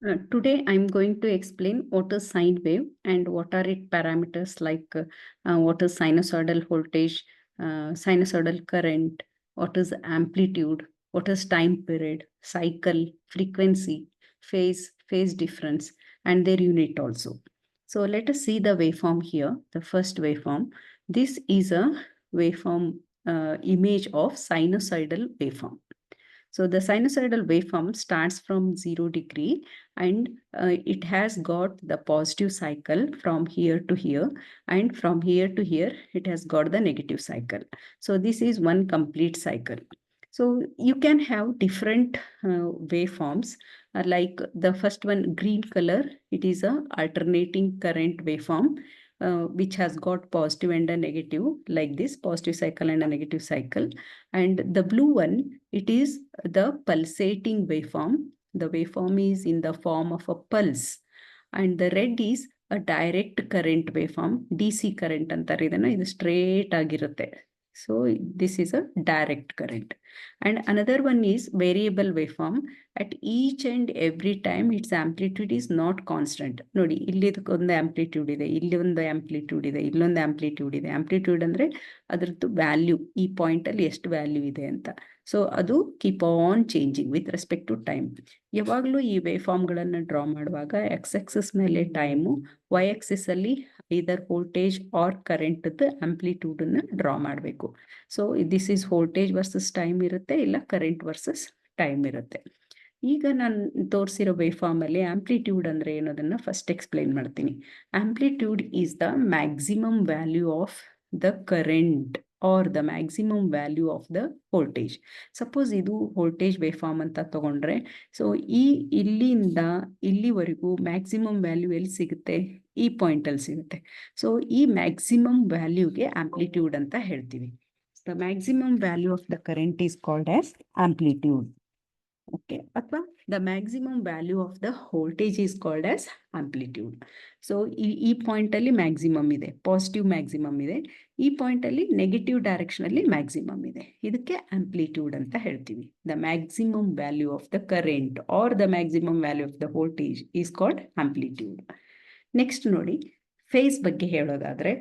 Today I'm going to explain what is sine wave and what are its parameters like what is sinusoidal voltage, sinusoidal current, what is amplitude, what is time period, cycle, frequency, phase difference, and their unit also. So let us see the waveform here, the first waveform. This is a waveform image of sinusoidal waveform. So the sinusoidal waveform starts from 0 degree and it has got the positive cycle from here to here, and from here to here it has got the negative cycle. So this is one complete cycle. So you can have different waveforms like the first one, green color, it is a alternating current waveform which has got positive and a negative, like this positive cycle and a negative cycle. And the blue one, it is the pulsating waveform. The waveform is in the form of a pulse. And the red is a direct current waveform. DC current ಅಂತಾರೆ ಇದನ್ನ, ಇದು straight ಆಗಿರುತ್ತೆ. So this is a direct current. And another one is variable waveform. At each and every time its amplitude is not constant. ನೋಡಿ, ಇಲ್ಲಿ ಒಂದು amplitude ಇದೆ, ಇಲ್ಲಿ ಒಂದು ಆಂಪ್ಲಿಟ್ಯೂಡ್ ಇದೆ, ಇಲ್ಲೊಂದು ಆಂಪ್ಲಿಟ್ಯೂಡ್ ಇದೆ. ಆಂಪ್ಲಿಟ್ಯೂಡ್ ಅಂದ್ರೆ ಅದರದ್ದು ವ್ಯಾಲ್ಯೂ, ಈ ಪಾಯಿಂಟ್ ಅಲ್ಲಿ ಎಷ್ಟು ವ್ಯಾಲ್ಯೂ ಇದೆ ಅಂತ. ಸೊ ಅದು keep on changing with respect to time. ಯಾವಾಗಲೂ ಈ ವೇವ್ ಫಾರ್ಮ್ಗಳನ್ನು ಡ್ರಾ ಮಾಡುವಾಗ ಎಕ್ಸ್ ಆಕ್ಸಿಸ್ ಮೇಲೆ ಟೈಮು, ವೈ ಆಕ್ಸಿಸ್ ಅಲ್ಲಿ ಇದರ್ ವೋಲ್ಟೇಜ್ ಆರ್ ಕರೆಂಟ್ ಆಂಪ್ಲಿಟ್ಯೂಡ್ ಅನ್ನು ಡ್ರಾ ಮಾಡಬೇಕು. So this is voltage versus time ಇರುತ್ತೆ, ಇಲ್ಲ ಕರೆಂಟ್ ವರ್ಸಸ್ ಟೈಮ್ ಇರುತ್ತೆ. ಈಗ ನಾನು ತೋರಿಸಿರೋ ವೇವ್ ಫಾರ್ಮ್ ಅಲ್ಲಿ ಆಂಪ್ಲಿಟ್ಯೂಡ್ ಅಂದ್ರೆ ಏನೋದನ್ನ ಫಸ್ಟ್ ಎಕ್ಸ್ಪ್ಲೈನ್ ಮಾಡ್ತೀನಿ. Amplitude is the maximum value of the current or the maximum value of the voltage. Suppose ಇದು ವೋಲ್ಟೇಜ್ ವೇವ್ ಫಾರ್ಮ್ ಅಂತ ತಗೊಂಡ್ರೆ, ಸೊ ಇಲ್ಲಿಂದ ಇಲ್ಲಿವರೆಗೂ ಮ್ಯಾಕ್ಸಿಮಮ್ ವ್ಯಾಲ್ಯೂ ಎಲ್ಲಿ ಸಿಗುತ್ತೆ? ಈ ಪಾಯಿಂಟ್ ಅಲ್ಲಿ ಸಿಗುತ್ತೆ. ಸೊ ಈ ಮ್ಯಾಕ್ಸಿಮಮ್ ವ್ಯಾಲ್ಯೂಗೆ ಆಂಪ್ಲಿಟ್ಯೂಡ್ ಅಂತ ಹೇಳ್ತೀವಿ. The maximum value of the current is called as amplitude. Okay, ಅಥವಾ the maximum value of the voltage is called as amplitude. So ಈ ಪಾಯಿಂಟ್ ಅಲ್ಲಿ ಮ್ಯಾಕ್ಸಿಮಮ್ ಇದೆ, ಪಾಸಿಟಿವ್ ಮ್ಯಾಕ್ಸಿಮಮ್ ಇದೆ. ಈ ಪಾಯಿಂಟ್ ಅಲ್ಲಿ ನೆಗೆಟಿವ್ ಡೈರೆಕ್ಷನ್ ಅಲ್ಲಿ ಮ್ಯಾಕ್ಸಿಮಮ್ ಇದೆ. ಇದಕ್ಕೆ ಆಂಪ್ಲಿಟ್ಯೂಡ್ ಅಂತ ಹೇಳ್ತೀವಿ. The maximum value of the current or the maximum value of the voltage is called amplitude. Next ನೋಡಿ, ಫೇಸ್ ಬಗ್ಗೆ ಹೇಳೋದಾದ್ರೆ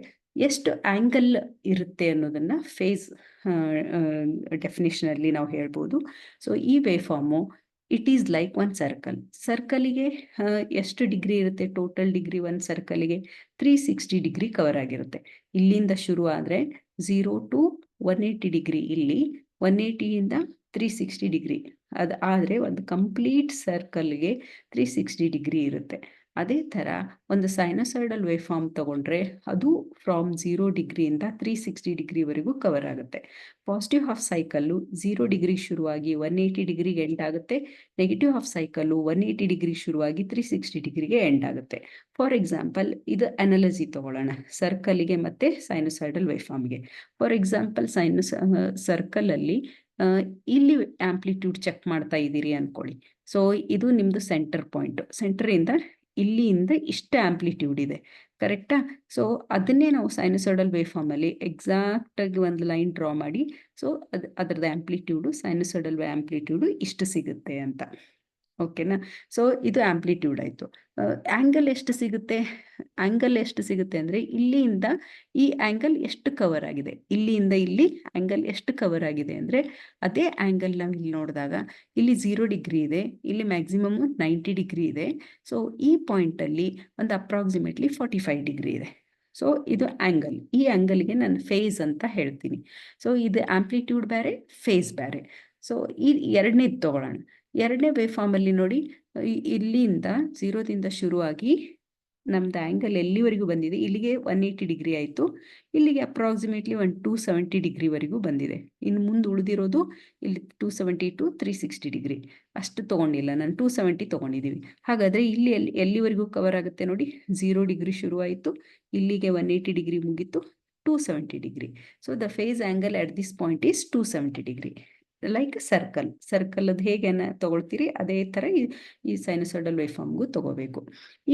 ಎಷ್ಟು ಆಂಗಲ್ ಇರುತ್ತೆ ಅನ್ನೋದನ್ನ ಫೇಸ್ ಡೆಫಿನೇಷನ್ ಅಲ್ಲಿ ನಾವು ಹೇಳ್ಬೋದು. ಸೊ ಈ waveform it is like one circle. ಸರ್ಕಲಿಗೆ ಎಷ್ಟು ಡಿಗ್ರಿ ಇರುತ್ತೆ? ಟೋಟಲ್ ಡಿಗ್ರಿ ಒಂದು ಸರ್ಕಲಿಗೆ 360 ಡಿಗ್ರಿ ಕವರ್ ಆಗಿರುತ್ತೆ. ಇಲ್ಲಿಂದ ಶುರು ಆದರೆ 0 to 180 ಡಿಗ್ರಿ ಇಲ್ಲಿ, 180ಇಂದ 360 ಡಿಗ್ರಿ. ಆದರೆ ಒಂದು ಕಂಪ್ಲೀಟ್ ಸರ್ಕಲ್ಗೆ 360 ಡಿಗ್ರಿ ಇರುತ್ತೆ. ಅದೇ ಥರ ಒಂದು ಸೈನಸಾಯ್ಡಲ್ ವೇವ್ ಫಾರ್ಮ್ ತಗೊಂಡ್ರೆ ಅದು ಫ್ರಾಮ್ 0 ಡಿಗ್ರಿಯಿಂದ 360 ಡಿಗ್ರಿವರೆಗೂ ಕವರ್ ಆಗುತ್ತೆ. ಪಾಸಿಟಿವ್ ಹಾಫ್ ಸೈಕಲ್ಲು 0 ಡಿಗ್ರಿ ಶುರುವಾಗಿ 180 ಡಿಗ್ರಿಗೆ ಎಂಡ್ ಆಗುತ್ತೆ. ನೆಗೆಟಿವ್ ಹಾಫ್ ಸೈಕಲ್ಲು 180 ಡಿಗ್ರಿ ಶುರುವಾಗಿ 360 ಡಿಗ್ರಿಗೆ ಎಂಡ್ ಆಗುತ್ತೆ. ಫಾರ್ ಎಕ್ಸಾಂಪಲ್, ಇದು ಅನಾಲಜಿ ತಗೊಳ್ಳೋಣ ಸರ್ಕಲ್ಗೆ ಮತ್ತೆ ಸೈನಸಾಯ್ಡಲ್ ವೇವ್ ಫಾರ್ಮ್ಗೆ. ಫಾರ್ ಎಕ್ಸಾಂಪಲ್, ಸರ್ಕಲಲ್ಲಿ ಇಲ್ಲಿ ಆಂಪ್ಲಿಟ್ಯೂಡ್ ಚೆಕ್ ಮಾಡ್ತಾ ಇದ್ದೀರಿ ಅನ್ಕೊಳ್ಳಿ. ಸೊ ಇದು ನಿಮ್ದು ಸೆಂಟರ್ ಪಾಯಿಂಟ್. ಸೆಂಟರಿಂದ ಇಲ್ಲಿಂದ ಇಷ್ಟು ಆಂಪ್ಲಿಟ್ಯೂಡ್ ಇದೆ, ಕರೆಕ್ಟಾ? ಸೊ ಅದನ್ನೇ ನಾವು ಸೈನಸಾಯ್ಡಲ್ ವೇವ್ ಫಾರ್ಮ್ ಅಲ್ಲಿ ಎಕ್ಸಾಕ್ಟ್ ಆಗಿ ಒಂದು ಲೈನ್ ಡ್ರಾ ಮಾಡಿ, ಸೊ ಅದರದ್ದು ಆಂಪ್ಲಿಟ್ಯೂಡು, ಸೈನಸಾಯ್ಡಲ್ ಆಂಪ್ಲಿಟ್ಯೂಡು ಇಷ್ಟು ಸಿಗುತ್ತೆ ಅಂತ. ಓಕೆನಾ? ಸೊ ಇದು ಆಂಪ್ಲಿಟ್ಯೂಡ್ ಆಯಿತು. ಆ್ಯಂಗಲ್ ಎಷ್ಟು ಸಿಗುತ್ತೆ? ಆ್ಯಂಗಲ್ ಎಷ್ಟು ಸಿಗುತ್ತೆ ಅಂದರೆ ಇಲ್ಲಿಂದ ಈ ಆ್ಯಂಗಲ್ ಎಷ್ಟು ಕವರ್ ಆಗಿದೆ, ಇಲ್ಲಿಂದ ಇಲ್ಲಿ ಆ್ಯಂಗಲ್ ಎಷ್ಟು ಕವರ್ ಆಗಿದೆ ಅಂದರೆ ಅದೇ ಆ್ಯಂಗಲ್ ನಾವು ಇಲ್ಲಿ ನೋಡಿದಾಗ ಇಲ್ಲಿ 0 ಡಿಗ್ರಿ ಇದೆ, ಇಲ್ಲಿ ಮ್ಯಾಕ್ಸಿಮಮ್ 90 ಡಿಗ್ರಿ ಇದೆ. ಸೊ ಈ ಪಾಯಿಂಟಲ್ಲಿ ಒಂದು ಅಪ್ರಾಕ್ಸಿಮೇಟ್ಲಿ 45 ಡಿಗ್ರಿ ಇದೆ. ಸೊ ಇದು ಆ್ಯಂಗಲ್. ಈ ಆ್ಯಂಗಲ್ಗೆ ನಾನು ಫೇಸ್ ಅಂತ ಹೇಳ್ತೀನಿ. ಸೊ ಇದು ಆಂಪ್ಲಿಟ್ಯೂಡ್ ಬೇರೆ, ಫೇಸ್ ಬೇರೆ. ಸೊ ಈ ಎರಡನೇದು ತಗೊಳ್ಳೋಣ. ಎರಡನೇ ವೇವ್ ಫಾರ್ಮಲ್ಲಿ ನೋಡಿ, ಇಲ್ಲಿಂದ 0ದಿಂದ ಶುರುವಾಗಿ ನಮ್ದು ಆ್ಯಂಗಲ್ ಎಲ್ಲಿವರೆಗೂ ಬಂದಿದೆ? ಇಲ್ಲಿಗೆ 180 ಡಿಗ್ರಿ ಆಯಿತು. ಇಲ್ಲಿಗೆ ಅಪ್ರಾಕ್ಸಿಮೇಟ್ಲಿ ಒಂದು 270 ಡಿಗ್ರಿವರೆಗೂ ಬಂದಿದೆ. ಇನ್ನು ಮುಂದೆ ಉಳಿದಿರೋದು ಇಲ್ಲಿ 270 to 360 ಡಿಗ್ರಿ. ಅಷ್ಟು ತೊಗೊಂಡಿಲ್ಲ ನಾನು, 270 ತೊಗೊಂಡಿದ್ದೀವಿ. ಹಾಗಾದರೆ ಇಲ್ಲಿ ಎಲ್ಲಿವರೆಗೂ ಕವರ್ ಆಗುತ್ತೆ ನೋಡಿ? 0 ಡಿಗ್ರಿ ಶುರುವಾಯಿತು, ಇಲ್ಲಿಗೆ 180 ಡಿಗ್ರಿ ಮುಗೀತು, 270 degree. So the face angle at this point is 270 degree. Like circle ಅದು ಹೇಗೆ ತಗೊಳ್ತೀರಿ ಅದೇ ಥರ ಈ ಸೈನಸಾಯ್ಡಲ್ ವೇವ್ ಫಾರ್ಮ್ಗೂ ತಗೋಬೇಕು.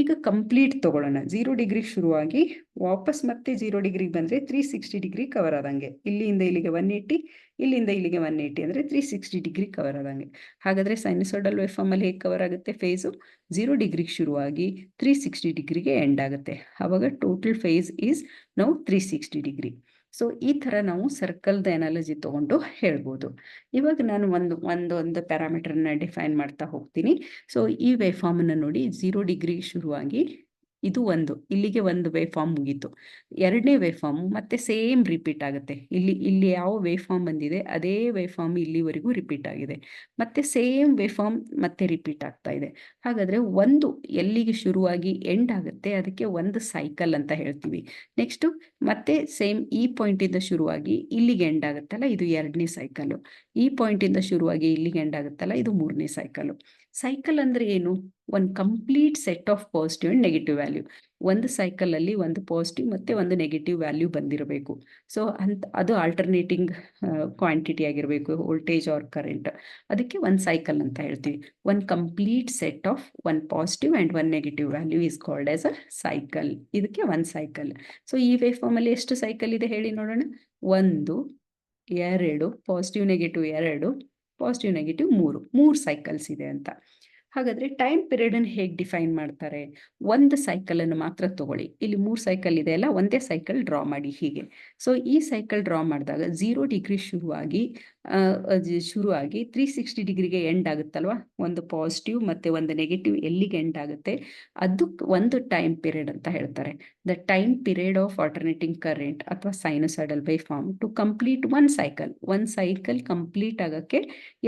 ಈಗ ಕಂಪ್ಲೀಟ್ ತಗೊಳ್ಳೋಣ. 0 ಡಿಗ್ರಿ ಶುರುವಾಗಿ ವಾಪಸ್ ಮತ್ತೆ 0 ಡಿಗ್ರಿಗೆ ಬಂದರೆ 360 ಡಿಗ್ರಿ ಕವರ್ ಆದಂಗೆ. ಇಲ್ಲಿಂದ ಇಲ್ಲಿಗೆ 180, ಇಲ್ಲಿಂದ ಇಲ್ಲಿಗೆ 180 ಅಂದರೆ 360 ಡಿಗ್ರಿ ಕವರ್ ಆದಂಗೆ. ಹಾಗಾದರೆ ಸೈನಸಾಯ್ಡಲ್ ವೇವ್ ಫಾರ್ಮಲ್ಲಿ ಹೇಗೆ ಕವರ್ ಆಗುತ್ತೆ? ಫೇಸು 0 ಡಿಗ್ರಿಗೆ ಶುರುವಾಗಿ 360 ಡಿಗ್ರಿಗೆ ಎಂಡ್ ಆಗುತ್ತೆ. ಆವಾಗ ಟೋಟಲ್ ಫೇಸ್ ಈಸ್ ನಾವು 360 ಡಿಗ್ರಿ. ಸೊ ಈ ಥರ ನಾವು ಸರ್ಕಲ್ದ ಎನಾಲಜಿ ತೊಗೊಂಡು ಹೇಳ್ಬೋದು. ಇವಾಗ ನಾನು ಒಂದು ಪ್ಯಾರಾಮೀಟರ್ನ ಡಿಫೈನ್ ಮಾಡ್ತಾ ಹೋಗ್ತೀನಿ. ಸೊ ಈ ವೇವ್ ಫಾರ್ಮನ್ನು ನೋಡಿ, 0 ಡಿಗ್ರಿ ಶುರುವಾಗಿ ಇದು ಇಲ್ಲಿಗೆ ಒಂದು ವೇವ್ ಫಾರ್ಮ್ ಮುಗೀತು. ಎರಡನೇ ವೇವ್ ಫಾರ್ಮ್ ಮತ್ತೆ ಸೇಮ್ ರಿಪೀಟ್ ಆಗುತ್ತೆ. ಇಲ್ಲಿ ಯಾವ ವೇವ್ ಫಾರ್ಮ್ ಬಂದಿದೆ ಅದೇ ವೇವ್ ಫಾರ್ಮ್ ಇಲ್ಲಿವರೆಗೂ ರಿಪೀಟ್ ಆಗಿದೆ. ಮತ್ತೆ ಸೇಮ್ ವೇವ್ ಫಾರ್ಮ್ ಮತ್ತೆ ರಿಪೀಟ್ ಆಗ್ತಾ ಇದೆ. ಹಾಗಾದರೆ ಎಲ್ಲಿಗೆ ಶುರುವಾಗಿ ಎಂಡ್ ಆಗುತ್ತೆ ಅದಕ್ಕೆ ಒಂದು ಸೈಕಲ್ ಅಂತ ಹೇಳ್ತೀವಿ. ನೆಕ್ಸ್ಟು ಮತ್ತೆ ಸೇಮ್ ಈ ಪಾಯಿಂಟಿಂದ ಶುರುವಾಗಿ ಇಲ್ಲಿಗೆ ಎಂಡ್ ಆಗುತ್ತಲ್ಲ, ಇದು ಎರಡನೇ ಸೈಕಲ್ಲು. ಈ ಪಾಯಿಂಟಿಂದ ಶುರುವಾಗಿ ಇಲ್ಲಿಗೆ ಎಂಡ್ ಆಗುತ್ತಲ್ಲ, ಇದು ಮೂರನೇ ಸೈಕಲ್ಲು. ಸೈಕಲ್ ಅಂದರೆ ಏನು? ಒಂದು complete set of positive and negative value. ಒಂದು ಸೈಕಲಲ್ಲಿ ಒಂದು ಪಾಸಿಟಿವ್ ಮತ್ತು ಒಂದು ನೆಗೆಟಿವ್ ವ್ಯಾಲ್ಯೂ ಬಂದಿರಬೇಕು. ಸೊ ಅದು ಆಲ್ಟರ್ನೇಟಿಂಗ್ ಕ್ವಾಂಟಿಟಿ ಆಗಿರಬೇಕು, ವೋಲ್ಟೇಜ್ ಆರ್ ಕರೆಂಟ್. ಅದಕ್ಕೆ ಒಂದು ಸೈಕಲ್ ಅಂತ ಹೇಳ್ತೀವಿ. ಒಂದು complete set of one positive and one negative value is called as a cycle. ಇದಕ್ಕೆ ಒಂದು ಸೈಕಲ್. ಸೊ ಈ ವೇವ್ ಫಾರ್ಮಲ್ಲಿ ಎಷ್ಟು ಸೈಕಲ್ ಇದೆ ಹೇಳಿ ನೋಡೋಣ. 1, 2, positive negative 2, positive negative 3 cycles ಇದೆ ಅಂತ. ಹಾಗಾದರೆ ಟೈಮ್ ಪೀರಿಯಡನ್ನು ಹೇಗೆ ಡಿಫೈನ್ ಮಾಡ್ತಾರೆ? ಒಂದು ಸೈಕಲನ್ನು ಮಾತ್ರ ತಗೊಳ್ಳಿ. ಇಲ್ಲಿ 3 ಸೈಕಲ್ ಇದೆ ಅಲ್ಲ, ಒಂದೇ ಸೈಕಲ್ ಡ್ರಾ ಮಾಡಿ ಹೀಗೆ. ಸೊ ಈ ಸೈಕಲ್ ಡ್ರಾ ಮಾಡಿದಾಗ 0 ಡಿಗ್ರಿ ಶುರುವಾಗಿ 360 ಡಿಗ್ರಿಗೆ ಎಂಡ್ ಆಗುತ್ತಲ್ವ. ಒಂದು ಪಾಸಿಟಿವ್ ಮತ್ತು ಒಂದು ನೆಗೆಟಿವ್ ಎಲ್ಲಿಗೆ ಎಂಡ್ ಆಗುತ್ತೆ ಅದಕ್ಕೆ ಒಂದು ಟೈಮ್ ಪೀರಿಯಡ್ ಅಂತ ಹೇಳ್ತಾರೆ. The time period of alternating current ಅಥವಾ ಸೈನಸಾಯ್ಡಲ್ ವೇವ್ ಫಾರ್ಮ್ ಟು ಕಂಪ್ಲೀಟ್ ಒಂದು ಸೈಕಲ್ ಕಂಪ್ಲೀಟ್ ಆಗೋಕ್ಕೆ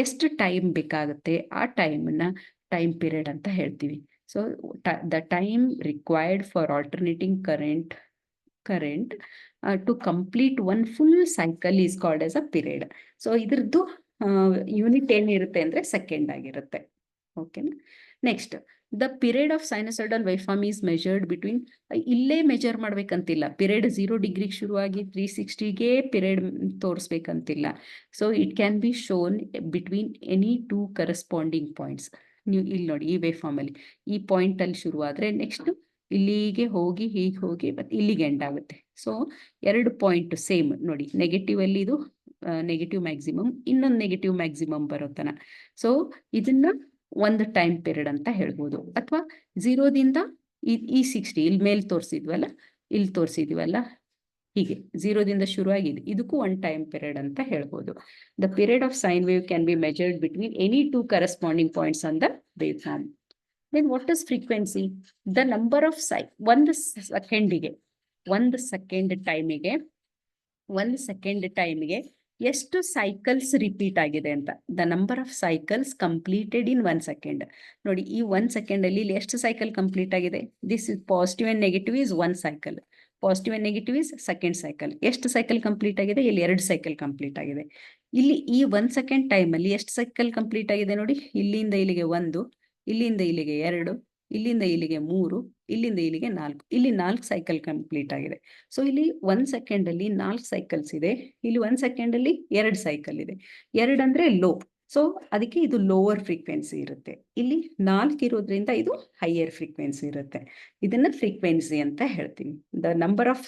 ಎಷ್ಟು ಟೈಮ್ ಬೇಕಾಗುತ್ತೆ ಆ ಟೈಮನ್ನು ಟೈಮ್ ಪೀರಿಯಡ್ ಅಂತ ಹೇಳ್ತೀವಿ. So the time required for alternating current to complete one full cycle is called as a period. So ಇದ್ರದ್ದು ಯೂನಿಟ್ ಏನಿರುತ್ತೆ ಅಂದರೆ ಸೆಕೆಂಡ್ ಆಗಿರುತ್ತೆ. ಓಕೆನಾ? Next, the period of sinusoidal waveform is measured between. ಇಲ್ಲೇ measure ಮಾಡ್ಬೇಕಂತಿಲ್ಲ. Period 0 ಡಿಗ್ರಿಗೆ ಶುರುವಾಗಿ 360ಗೆ ಪೀರಿಯಡ್ ತೋರಿಸ್ಬೇಕಂತಿಲ್ಲ. So it can be shown between any 2 corresponding points. ನೀವು ಇಲ್ಲಿ ನೋಡಿ, ಈ ವೇವ್ ಫಾರ್ಮಲ್ಲಿ ಈ ಪಾಯಿಂಟಲ್ಲಿ ಶುರುವಾದರೆ ನೆಕ್ಸ್ಟ್ ಇಲ್ಲಿಗೆ ಹೋಗಿ ಹೀಗೆ ಹೋಗಿ ಮತ್ತು ಇಲ್ಲಿಗೆ ಎಂಡ್ ಆಗುತ್ತೆ. ಸೊ 2 ಪಾಯಿಂಟ್ ಸೇಮ್ ನೋಡಿ, ನೆಗೆಟಿವ್ ಅಲ್ಲಿ ಇದು ನೆಗೆಟಿವ್ ಮ್ಯಾಕ್ಸಿಮಮ್, ಇನ್ನೊಂದು ನೆಗೆಟಿವ್ ಮ್ಯಾಕ್ಸಿಮಮ್ ಬರೋತನ. ಸೊ ಇದನ್ನ ಒಂದು ಟೈಮ್ ಪೀರಿಯಡ್ ಅಂತ ಹೇಳ್ಬೋದು. ಅಥವಾ 0ದಿಂದ ಈ 60 ಇಲ್ಲಿ ಮೇಲೆ ತೋರಿಸಿದ್ವಲ್ಲ ಹೀಗೆ 0ದಿಂದ ಶುರುವಾಗಿದೆ, ಇದಕ್ಕೂ ಒಂದು ಟೈಮ್ ಪೀರಿಯಡ್ ಅಂತ ಹೇಳ್ಬೋದು. The period of sine wave can be measured between any 2 corresponding points on the wave form. Then what is frequency? The number of ಒಂದು ಸೆಕೆಂಡ್ ಟೈಮಿಗೆ ಎಷ್ಟು ಸೈಕಲ್ಸ್ ರಿಪೀಟ್ ಆಗಿದೆ ಅಂತ. The number of cycles completed in 1 second. ನೋಡಿ, ಈ 1 ಸೆಕೆಂಡಲ್ಲಿ ಇಲ್ಲಿ ಎಷ್ಟು ಸೈಕಲ್ ಕಂಪ್ಲೀಟ್ ಆಗಿದೆ? This is positive and negative is 1 cycle. Positive and negative is second cycle. ಎಷ್ಟು ಸೈಕಲ್ ಕಂಪ್ಲೀಟ್ ಆಗಿದೆ? ಇಲ್ಲಿ 2 ಸೈಕಲ್ ಕಂಪ್ಲೀಟ್ ಆಗಿದೆ. ಇಲ್ಲಿ ಈ 1 ಸೆಕೆಂಡ್ ಟೈಮಲ್ಲಿ ಎಷ್ಟು ಸೈಕಲ್ ಕಂಪ್ಲೀಟ್ ಆಗಿದೆ ನೋಡಿ. ಇಲ್ಲಿಂದ ಇಲ್ಲಿಗೆ 1, ಇಲ್ಲಿಂದ ಇಲ್ಲಿಗೆ 2, ಇಲ್ಲಿಂದ ಇಲ್ಲಿಗೆ 3, ಇಲ್ಲಿಂದ ಇಲ್ಲಿಗೆ 4. ಇಲ್ಲಿ 4 ಸೈಕಲ್ ಕಂಪ್ಲೀಟ್ ಆಗಿದೆ. ಸೊ ಇಲ್ಲಿ 1 ಸೆಕೆಂಡಲ್ಲಿ 4 ಸೈಕಲ್ಸ್ ಇದೆ. ಇಲ್ಲಿ 1 ಸೆಕೆಂಡಲ್ಲಿ 2 ಸೈಕಲ್ ಇದೆ. 2 ಅಂದರೆ ಲೋ. ಸೊ ಅದಕ್ಕೆ ಇದು ಲೋವರ್ ಫ್ರೀಕ್ವೆನ್ಸಿ ಇರುತ್ತೆ. ಇಲ್ಲಿ 4 ಇರೋದ್ರಿಂದ ಇದು ಹೈಯರ್ ಫ್ರೀಕ್ವೆನ್ಸಿ ಇರುತ್ತೆ. ಇದನ್ನ ಫ್ರೀಕ್ವೆನ್ಸಿ ಅಂತ ಹೇಳ್ತೀವಿ. The number of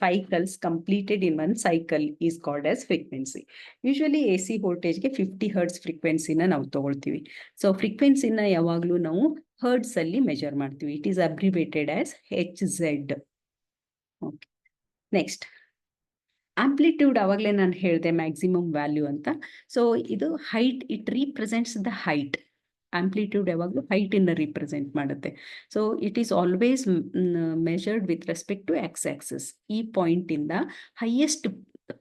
cycles completed in 1 cycle is called as frequency. Usually AC ವೋಲ್ಟೇಜ್ಗೆ 50 ಹರ್ಟ್ಸ್ ಫ್ರೀಕ್ವೆನ್ಸಿನ ನಾವು ತಗೊಳ್ತೀವಿ. ಸೊ ಫ್ರೀಕ್ವೆನ್ಸಿನ ಯಾವಾಗಲೂ ನಾವು ಹರ್ಟ್ಸ್ ಅಲ್ಲಿ ಮೆಜರ್ ಮಾಡ್ತೀವಿ. It is abbreviated as HZ. Okay, next amplitude. ಆವಾಗಲೇ ನಾನು ಹೇಳಿದೆ ಮ್ಯಾಕ್ಸಿಮಮ್ ವ್ಯಾಲ್ಯೂ ಅಂತ. ಸೊ ಇದು height, it represents the height. Amplitude ಯಾವಾಗಲೂ ಹೈಟನ್ನು ರೀಪ್ರೆಸೆಂಟ್ ಮಾಡುತ್ತೆ. So it is always measured with respect to X axis. ಈ ಪಾಯಿಂಟಿಂದ ಹೈಯೆಸ್ಟ್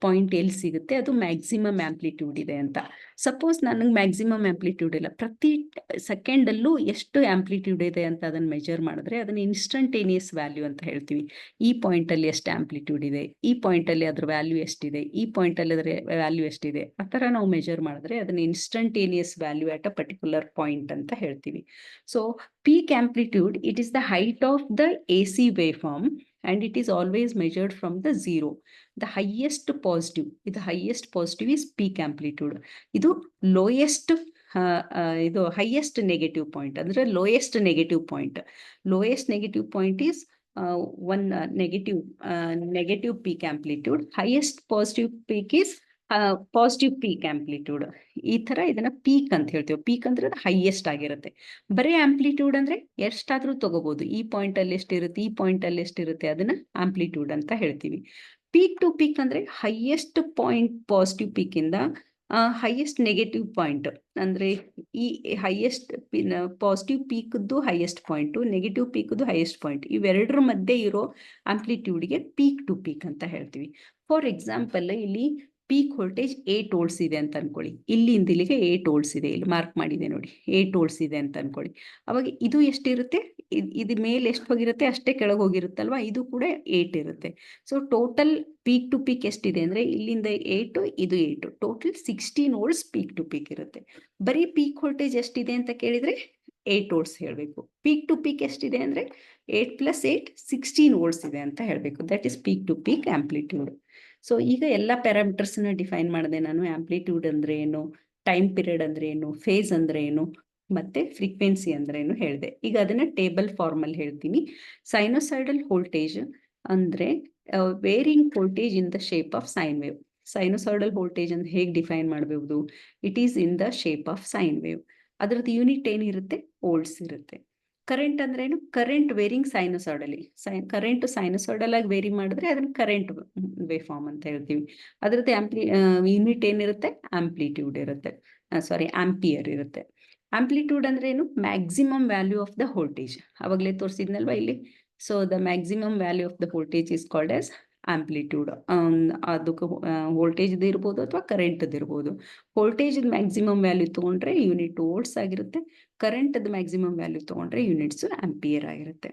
ಪಾಯಿಂಟ್ ಎಲ್ಲಿ ಸಿಗುತ್ತೆ ಅದು ಮ್ಯಾಕ್ಸಿಮಮ್ ಆಂಪ್ಲಿಟ್ಯೂಡ್ ಇದೆ ಅಂತ. ಸಪೋಸ್ ನನಗೆ ಮ್ಯಾಕ್ಸಿಮಮ್ ಆಂಪ್ಲಿಟ್ಯೂಡ್ ಇಲ್ಲ, ಪ್ರತಿ ಸೆಕೆಂಡಲ್ಲೂ ಎಷ್ಟು ಆಂಪ್ಲಿಟ್ಯೂಡ್ ಇದೆ ಅಂತ ಅದನ್ನು ಮೆಜರ್ ಮಾಡಿದ್ರೆ ಅದನ್ನು ಇನ್ಸ್ಟಂಟೇನಿಯಸ್ ವ್ಯಾಲ್ಯೂ ಅಂತ ಹೇಳ್ತೀವಿ. ಈ ಪಾಯಿಂಟಲ್ಲಿ ಎಷ್ಟು ಆಂಪ್ಲಿಟ್ಯೂಡ್ ಇದೆ, ಈ ಪಾಯಿಂಟಲ್ಲಿ ಅದ್ರ ವ್ಯಾಲ್ಯೂ ಎಷ್ಟಿದೆ, ಈ ಪಾಯಿಂಟಲ್ಲಿ ಅದರ ವ್ಯಾಲ್ಯೂ ಎಷ್ಟಿದೆ, ಆ ಥರ ನಾವು ಮೆಜರ್ ಮಾಡಿದ್ರೆ ಅದನ್ನು instantaneous value at a particular point ಅಂತ ಹೇಳ್ತೀವಿ. So peak amplitude, it is the height of the AC wave form and it is always measured from the zero. The highest positive, the highest positive is peak amplitude. ಇದು lowest ಇದು highest negative point, ಅಂದ್ರೆ lowest negative point. Lowest negative point is one negative peak amplitude. Highest positive peak is positive peak amplitude. ಈ ತರ ಇದನ್ನ peak ಅಂತ ಹೇಳ್ತೀವಿ. Peak ಅಂದ್ರೆ ಅದು ಹೈಯೆಸ್ಟ್ ಆಗಿರುತ್ತೆ. ಬರೀ ಆಂಪ್ಲಿಟ್ಯೂಡ್ ಅಂದ್ರೆ ಎಷ್ಟಾದ್ರೂ ತಗೋಬಹುದು. ಈ ಪಾಯಿಂಟ್ ಅಲ್ಲಿ ಎಷ್ಟಿರುತ್ತೆ, ಈ ಪಾಯಿಂಟ್ ಅಲ್ಲಿ ಎಷ್ಟಿರುತ್ತೆ, ಅದನ್ನ ಆಂಪ್ಲಿಟ್ಯೂಡ್ ಅಂತ ಹೇಳ್ತೀವಿ. ಪೀಕ್ ಟು ಪೀಕ್ ಅಂದ್ರೆ ಹೈಯೆಸ್ಟ್ ಪಾಯಿಂಟ್ ಪಾಸಿಟಿವ್ ಪೀಕ್ ಇಂದ ಹೈಯೆಸ್ಟ್ ನೆಗೆಟಿವ್ ಪಾಯಿಂಟ್, ಅಂದ್ರೆ ಈ ಹೈಯೆಸ್ಟ್ ಪಾಸಿಟಿವ್ ಪೀಕ್ದು ಹೈಯೆಸ್ಟ್ ಪಾಯಿಂಟ್, ನೆಗೆಟಿವ್ ಪೀಕ್ದು ಹೈಯೆಸ್ಟ್ ಪಾಯಿಂಟ್, ಇವೆರಡರ ಮಧ್ಯೆ ಇರೋ ಆಂಪ್ಲಿಟ್ಯೂಡ್ಗೆ ಪೀಕ್ ಟು ಪೀಕ್ ಅಂತ ಹೇಳ್ತೀವಿ. ಫಾರ್ ಎಕ್ಸಾಂಪಲ್, ಇಲ್ಲಿ ಪೀಕ್ ವೋಲ್ಟೇಜ್ 8 ವೋಲ್ಟ್ಸ್ ಇದೆ ಅಂತ ಅನ್ಕೊಳ್ಳಿ. ಇಲ್ಲಿಂದ ಇಲ್ಲಿಗೆ 8 ವೋಲ್ಟ್ಸ್ ಇದೆ, ಇಲ್ಲಿ ಮಾರ್ಕ್ ಮಾಡಿದೆ ನೋಡಿ, 8 ವೋಲ್ಟ್ಸ್ ಇದೆ ಅಂತ ಅನ್ಕೊಳ್ಳಿ. ಅವಾಗ ಇದು ಎಷ್ಟಿರುತ್ತೆ, ಇದು ಮೇಲೆ ಎಷ್ಟು ಹೋಗಿರುತ್ತೆ ಅಷ್ಟೇ ಕೆಳಗೆ ಹೋಗಿರುತ್ತಲ್ವಾ, ಇದು ಕೂಡ 8 ಇರುತ್ತೆ. So total peak to peak ಎಷ್ಟಿದೆ ಅಂದ್ರೆ ಇಲ್ಲಿಂದ 8, ಇದು 8, total 16 volts peak to peak ಇರುತ್ತೆ. ಬರೀ ಪೀಕ್ ವೋಲ್ಟೇಜ್ ಎಷ್ಟಿದೆ ಅಂತ ಕೇಳಿದ್ರೆ 8 ವೋಲ್ಟ್ಸ್ ಹೇಳಬೇಕು. ಪೀಕ್ ಟು ಪೀಕ್ ಎಷ್ಟಿದೆ ಅಂದ್ರೆ 8 + 8 16 ವೋಲ್ಟ್ಸ್ ಇದೆ ಅಂತ ಹೇಳಬೇಕು. That is peak to peak amplitude. So ಈಗ ಎಲ್ಲ ಪ್ಯಾರಾಮೀಟರ್ಸ್ ನ ಡಿಫೈನ್ ಮಾಡಿದೆ ನಾನು. ಆಂಪ್ಲಿಟ್ಯೂಡ್ ಅಂದ್ರೆ ಏನು, ಟೈಮ್ ಪೀರಿಯಡ್ ಅಂದ್ರೆ ಏನು, ಫೇಸ್ ಅಂದ್ರೆ ಏನು, ಮತ್ತೆ ಫ್ರೀಕ್ವೆನ್ಸಿ ಅಂದ್ರೆ ಏನು ಹೇಳಿದೆ. ಈಗ ಅದನ್ನ ಟೇಬಲ್ ಫಾರ್ಮ್ ಅಲ್ಲಿ ಹೇಳ್ತೀನಿ. ಸೈನೋಸೈಡಲ್ ವೋಲ್ಟೇಜ್ ಅಂದ್ರೆ varying voltage in the shape of sine wave. Sinusoidal voltage ಅಂದ್ರೆ ಹೇಗೆ ಡಿಫೈನ್ ಮಾಡಬಹುದು, it is in the shape of sine wave. ಅದ್ರದ್ದು ಯೂನಿಟ್ ಏನಿರುತ್ತೆ, ವೋಲ್ಟ್ಸ್ ಇರುತ್ತೆ. ಕರೆಂಟ್ ಅಂದ್ರೆ ಏನು, current varying sinusoidally. Current sinusoidal ಆಗಿ ವೇರಿ ಮಾಡಿದ್ರೆ ಅದನ್ನ ಕರೆಂಟ್ ವೇವ್ ಫಾರ್ಮ್ ಅಂತ ಹೇಳ್ತೀವಿ. ಅದ್ರದ್ದು ಯೂನಿಟ್ ಏನಿರುತ್ತೆ, ಆಂಪ್ಲಿಟ್ಯೂಡ್ ಇರುತ್ತೆ, ಸಾರಿ ಆಂಪಿಯರ್ ಇರುತ್ತೆ. ಆಂಪ್ಲಿಟ್ಯೂಡ್ ಅಂದ್ರೆ ಏನು, maximum value of the voltage. ಅವಾಗಲೇ ತೋರಿಸಿದ್ನಲ್ವಾ ಇಲ್ಲಿ. So the maximum value of the voltage is called as amplitude. ಅದಕ್ಕೆ ವೋಲ್ಟೇಜ್ ಇರ್ಬೋದು ಅಥವಾ ಕರೆಂಟ್ ಇರ್ಬೋದು. ವೋಲ್ಟೇಜ್ ಮ್ಯಾಕ್ಸಿಮಮ್ ವ್ಯಾಲ್ಯೂ ತಗೊಂಡ್ರೆ ಯೂನಿಟ್ ವೋಲ್ಟ್ಸ್ ಆಗಿರುತ್ತೆ. ಕರೆಂಟ್ ಮ್ಯಾಕ್ಸಿಮಮ್ ವ್ಯಾಲ್ಯೂ ತಗೊಂಡ್ರೆ ಯೂನಿಟ್ಸ್ ಆಂಪಿಯರ್ ಆಗಿರುತ್ತೆ.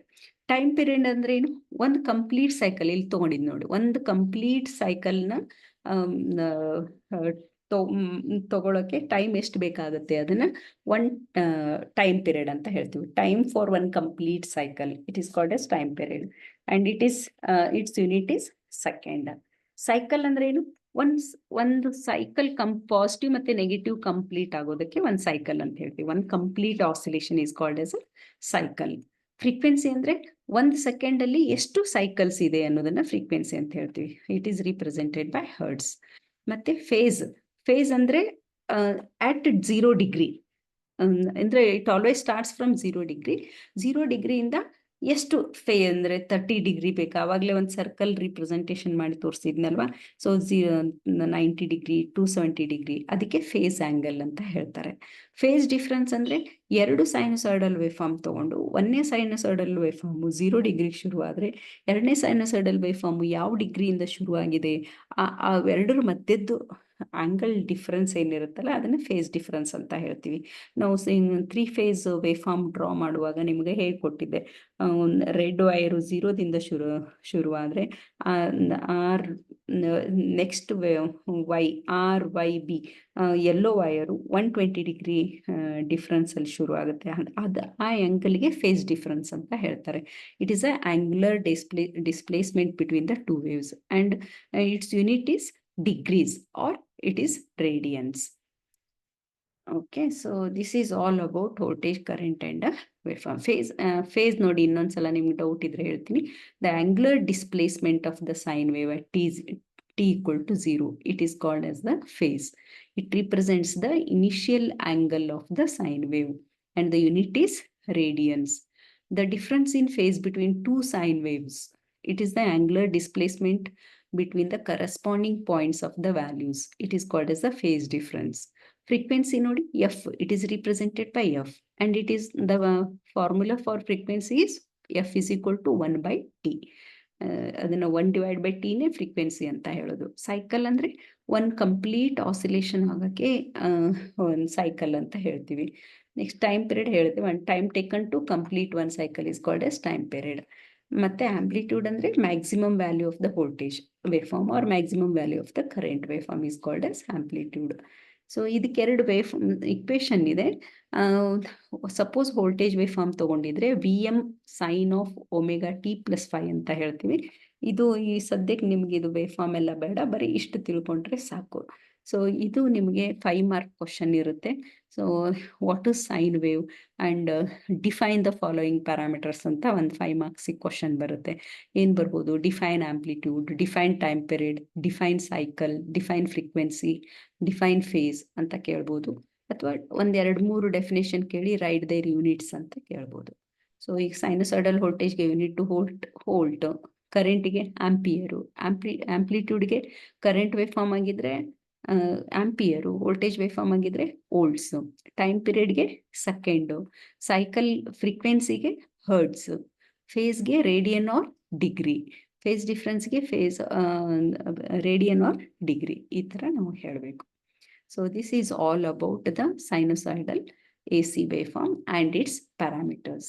ಟೈಮ್ ಪೀರಿಯಡ್ ಅಂದ್ರೆ ಏನು, ಒಂದು ಕಂಪ್ಲೀಟ್ ಸೈಕಲ್, ಇಲ್ಲಿ ತಗೊಂಡಿದ್ ನೋಡಿ, ಒಂದು ಕಂಪ್ಲೀಟ್ ಸೈಕಲ್ನ ತಗೊಳಕ್ಕೆ ಟೈಮ್ ಎಷ್ಟು ಬೇಕಾಗುತ್ತೆ, ಅದನ್ನ ಒನ್ ಟೈಮ್ ಪೀರಿಯಡ್ ಅಂತ ಹೇಳ್ತೀವಿ. Time for one complete cycle, it is called as time period. And its unit is second. Cycle ಅಂದ್ರೆ ಏನು, ಒಂದು ಸೈಕಲ್ ಪಾಸಿಟಿವ್ ಮತ್ತೆ ನೆಗೆಟಿವ್ ಕಂಪ್ಲೀಟ್ ಆಗೋದಕ್ಕೆ ಒಂದು ಸೈಕಲ್ ಅಂತ ಹೇಳ್ತೀವಿ. ಒಂದು complete oscillation is called as cycle. Frequency ಅಂದ್ರೆ ಒಂದು ಸೆಕೆಂಡ್ ಅಲ್ಲಿ ಎಷ್ಟು ಸೈಕಲ್ಸ್ ಇದೆ ಅನ್ನೋದನ್ನ ಫ್ರೀಕ್ವೆನ್ಸಿ ಅಂತ ಹೇಳ್ತೀವಿ. It is represented by hertz. ಮತ್ತೆ ಫೇಸ್ ಅಂದ್ರೆ ಅಟ್ 0 ಡಿಗ್ರಿ, ಅಂದ್ರೆ it always starts from 0 degree. 0 ಡಿಗ್ರಿಯಿಂದ ಎಷ್ಟು ಅಂದ್ರೆ 30 ಡಿಗ್ರಿ ಬೇಕಾ, ಅವಾಗಲೇ ಒಂದು ಸರ್ಕಲ್ ರಿಪ್ರೆಸೆಂಟೇಷನ್ ಮಾಡಿ ತೋರಿಸಿದ್ನಲ್ವಾ. ಸೊ 90 ಡಿಗ್ರಿ, 270 ಡಿಗ್ರಿ, ಅದಕ್ಕೆ ಫೇಸ್ ಆಂಗಲ್ ಅಂತ ಹೇಳ್ತಾರೆ. ಫೇಸ್ ಡಿಫ್ರೆನ್ಸ್ ಅಂದ್ರೆ ಎರಡು ಸೈನೋಸೈಡಲ್ ವೇವ್ ಫಾರ್ಮ್ ತಗೊಂಡು, ಒಂದನೇ ಸೈನೋಸೈಡಲ್ ವೇವ್ ಫಾರ್ಮ್ 0 ಡಿಗ್ರಿ ಶುರು ಆದ್ರೆ ಎರಡನೇ ಸೈನೋಸೈಡಲ್ ವೇವ್ ಫಾರ್ಮ್ ಯಾವ ಡಿಗ್ರಿಯಿಂದ ಶುರುವಾಗಿದೆ, ಆ ಎರಡರ ಮಧ್ಯದ್ದು ಆಂಗಲ್ ಡಿಫ್ರೆನ್ಸ್ ಏನಿರುತ್ತಲ್ಲ ಅದನ್ನ ಫೇಸ್ ಡಿಫ್ರೆನ್ಸ್ ಅಂತ ಹೇಳ್ತೀವಿ. ನಾವು 3 ಫೇಸ್ ವೇವ್ ಫಾರ್ಮ್ ಡ್ರಾ ಮಾಡುವಾಗ ನಿಮಗೆ ಹೇಳ್ಕೊಟ್ಟಿದ್ದೆ. ರೆಡ್ ವೈರು 0ದಿಂದ ಶುರುವಾದ್ರೆ R next RYB yellow wire 120 degree difference ಅಲ್ಲಿ ಶುರು ಆಗುತ್ತೆ. ಆ ಆಂಗಲ್ಗೆ ಫೇಸ್ ಡಿಫ್ರೆನ್ಸ್ ಅಂತ ಹೇಳ್ತಾರೆ. It is a angular displacement between the two waves and its unit is degrees or it is radians. Okay, so this is all about voltage, current and waveform. Phase ನೋಡಿ ಇನ್ನೊಂದ್ಸಲ ನಿಮ್ಗೆ doubt ಇದ್ರೆ ಹೇಳ್ತೀನಿ. The angular displacement of the sine wave at t equal to 0, it is called as the phase. It represents the initial angle of the sine wave and the unit is radians. The difference in phase between two sine waves, it is the angular displacement between the corresponding points of the values. It is called as the phase difference. Frequency nodi f, it is represented by f, and it is the formula for frequency is f is equal to 1 by t. ಅದನ್ನ 1 divided by t ನೇ frequency ಅಂತ ಹೇಳೋದು. Cycle ಅಂದ್ರೆ ಒಂದು complete oscillation ಆಗಕ್ಕೆ ಒಂದು cycle ಅಂತ ಹೇಳ್ತೀವಿ. ನೆಕ್ಸ್ಟ್ ಟೈಮ್ ಪೀರಿಯಡ್ ಹೇಳ್ತೀವಿ. ಒಂದು time taken to complete one cycle is called as time period. ಮತ್ತೆ ಆಂಪ್ಲಿಟ್ಯೂಡ್ ಅಂದ್ರೆ maximum value of the voltage waveform or maximum value of the current waveform is called as amplitude. So ಇದಕ್ಕೆ ಎರಡು wave equation ಇದೆ. Suppose voltage waveform ತಗೊಂಡಿದ್ರೆ VM sine of omega t plus 5 ಅಂತ ಹೇಳ್ತೀವಿ. ಇದು ಈ ಸದ್ಯಕ್ಕೆ ನಿಮ್ಗೆ ಇದು ವೇವ್ ಫಾರ್ಮ್ ಎಲ್ಲ ಬೇಡ, ಬರೀ ಇಷ್ಟು ತಿಳ್ಕೊಂಡ್ರೆ ಸಾಕು. ಸೊ ಇದು ನಿಮಗೆ 5 ಮಾರ್ಕ್ ಕ್ವಶನ್ ಇರುತ್ತೆ. So what is sine wave and define the following parameters ಅಂತ ಒಂದು 5 ಮಾರ್ಕ್ಸಿಗೆ ಕ್ವಶನ್ ಬರುತ್ತೆ. ಏನು ಬರ್ಬೋದು? Define amplitude, define time period, define cycle, define frequency, define phase ಅಂತ ಕೇಳ್ಬೋದು. ಅಥವಾ ಒಂದೆರಡು ಮೂರು ಡೆಫಿನೇಷನ್ ಕೇಳಿ ರೈಟ್ ದೇರ್ ಯೂನಿಟ್ಸ್ ಅಂತ ಕೇಳ್ಬೋದು. ಸೊ ಈಗ ಸೈನಸಾಯ್ಡಲ್ ವೋಲ್ಟೇಜ್ಗೆ ಯೂನಿಟ್ ವೋಲ್ಟ್, ಕರೆಂಟಿಗೆ ಆಂಪಿಯರು, ಆಂಪ್ಲಿಟ್ಯೂಡ್ಗೆ ಕರೆಂಟ್ ವೇವ್ ಫಾರ್ಮ್ ಆಗಿದ್ರೆ ಆಂಪಿಯರು, ವೋಲ್ಟೇಜ್ ವೇವ್ ಫಾರ್ಮ್ ಆಗಿದ್ರೆ ವೋಲ್ಟ್ಸು, ಟೈಮ್ ಪೀರಿಯಡ್ಗೆ ಸೆಕೆಂಡು, ಸೈಕಲ್ ಫ್ರೀಕ್ವೆನ್ಸಿಗೆ ಹರ್ಟ್ಸ್, ಫೇಸ್ಗೆ ರೇಡಿಯನ್ ಆರ್ ಡಿಗ್ರಿ, ಫೇಸ್ ಡಿಫ್ರೆನ್ಸ್ಗೆ ರೇಡಿಯನ್ ಆರ್ ಡಿಗ್ರಿ, ಈ ಥರ ನಾವು ಹೇಳಬೇಕು. So this is all about the sinusoidal AC waveform and its parameters.